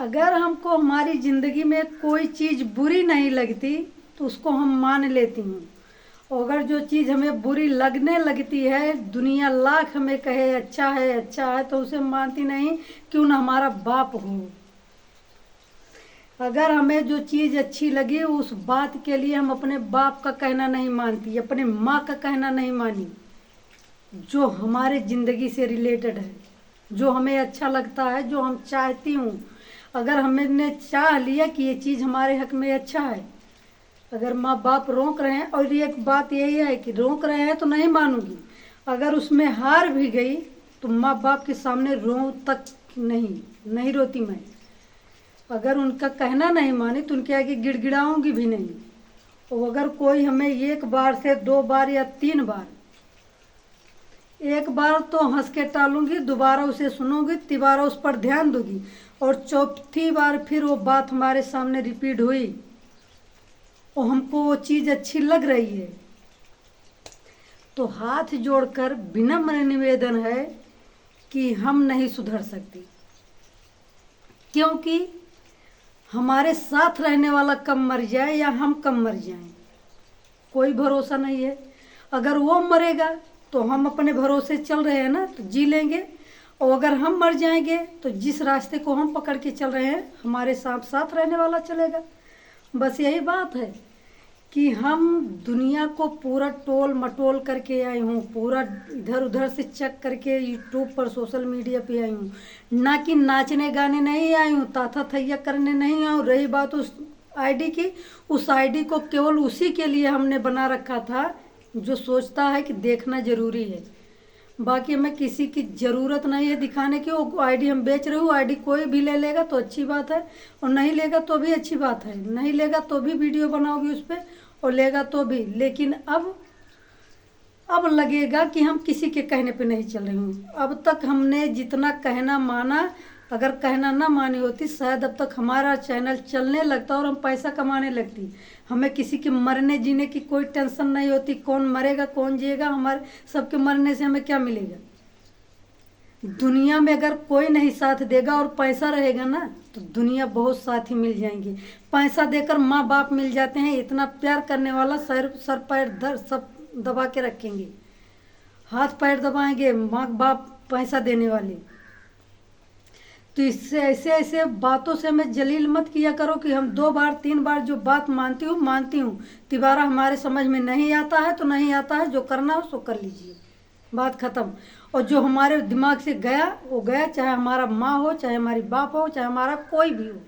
अगर हमको हमारी ज़िंदगी में कोई चीज़ बुरी नहीं लगती तो उसको हम मान लेती हूँ। और अगर जो चीज़ हमें बुरी लगने लगती है, दुनिया लाख हमें कहे अच्छा है तो उसे मानती नहीं, क्यों ना हमारा बाप हो। अगर हमें जो चीज़ अच्छी लगी उस बात के लिए हम अपने बाप का कहना नहीं मानती, अपने माँ का कहना नहीं मानी। जो हमारे ज़िंदगी से रिलेटेड है, जो हमें अच्छा लगता है, जो हम चाहती हूँ, अगर हमने चाह लिया कि ये चीज़ हमारे हक में अच्छा है, अगर माँ बाप रोक रहे हैं, और एक बात यही है कि रोक रहे हैं तो नहीं मानूंगी। अगर उसमें हार भी गई तो माँ बाप के सामने रो तक नहीं रोती मैं। अगर उनका कहना नहीं मानी तो उनके आगे गिड़गिड़ाऊंगी भी नहीं। और अगर कोई हमें एक बार से 2 बार या 3 बार, एक बार तो हंस के टालूंगी, दोबारा उसे सुनूंगी, तिबारा उस पर ध्यान दूंगी, और चौथी बार फिर वो बात हमारे सामने रिपीट हुई और हमको वो चीज़ अच्छी लग रही है, तो हाथ जोड़कर विनम्र निवेदन है कि हम नहीं सुधर सकती। क्योंकि हमारे साथ रहने वाला कम मर जाए या हम कम मर जाएं, कोई भरोसा नहीं है। अगर वो मरेगा तो हम अपने भरोसे चल रहे हैं ना, तो जी लेंगे। और अगर हम मर जाएंगे तो जिस रास्ते को हम पकड़ के चल रहे हैं, हमारे साथ साथ रहने वाला चलेगा। बस यही बात है कि हम दुनिया को पूरा टोल मटोल करके आई हूँ, पूरा इधर उधर से चेक करके यूट्यूब पर सोशल मीडिया पे आई हूँ, ना कि नाचने गाने नहीं आई हूँ, ताथा थैया करने नहीं आई हूँ। रही बात उस आईडी की, उस आईडी को केवल उसी के लिए हमने बना रखा था जो सोचता है कि देखना ज़रूरी है। बाकी हमें किसी की ज़रूरत नहीं है दिखाने की। वो आईडी हम बेच रहे हो, आईडी कोई भी ले लेगा तो अच्छी बात है, और नहीं लेगा तो भी अच्छी बात है। नहीं लेगा तो भी वीडियो बनाओगी उस पर, और लेगा तो भी। लेकिन अब लगेगा कि हम किसी के कहने पे नहीं चल रही हूँ। अब तक हमने जितना कहना माना, अगर कहना ना मानी होती शायद अब तक हमारा चैनल चलने लगता और हम पैसा कमाने लगती। हमें किसी के मरने जीने की कोई टेंशन नहीं होती, कौन मरेगा कौन जिएगा, हमारे सबके मरने से हमें क्या मिलेगा। दुनिया में अगर कोई नहीं साथ देगा और पैसा रहेगा ना, तो दुनिया बहुत साथी मिल जाएंगे। पैसा देकर माँ बाप मिल जाते हैं, इतना प्यार करने वाला सर पैर सब दबा के रखेंगे, हाथ पैर दबाएंगे माँ बाप पैसा देने वाले। तो इससे ऐसे बातों से हमें जलील मत किया करो कि हम 2 बार 3 बार जो बात मानती हूँ, तिबारा हमारे समझ में नहीं आता है तो नहीं आता है, जो करना हो सो कर लीजिए, बात ख़त्म। और जो हमारे दिमाग से गया वो गया, चाहे हमारा माँ हो, चाहे हमारी बाप हो, चाहे हमारा कोई भी हो,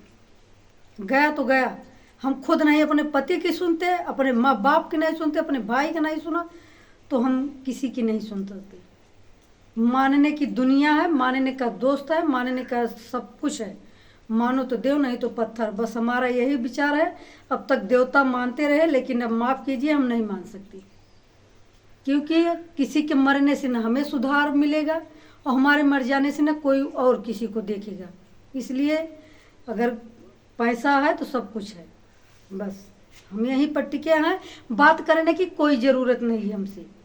गया तो गया। हम खुद नहीं अपने पति की सुनते, अपने माँ बाप की नहीं सुनते, अपने भाई की नहीं सुना, तो हम किसी की नहीं सुन सकते। मानने की दुनिया है, मानने का दोस्त है, मानने का सब कुछ है। मानो तो देव, नहीं तो पत्थर। बस हमारा यही विचार है। अब तक देवता मानते रहे, लेकिन अब माफ़ कीजिए, हम नहीं मान सकती। क्योंकि किसी के मरने से न हमें सुधार मिलेगा, और हमारे मर जाने से न कोई और किसी को देखेगा। इसलिए अगर पैसा है तो सब कुछ है। बस हम यहीं पर टिके हैं, बात करने की कोई ज़रूरत नहीं है हमसे।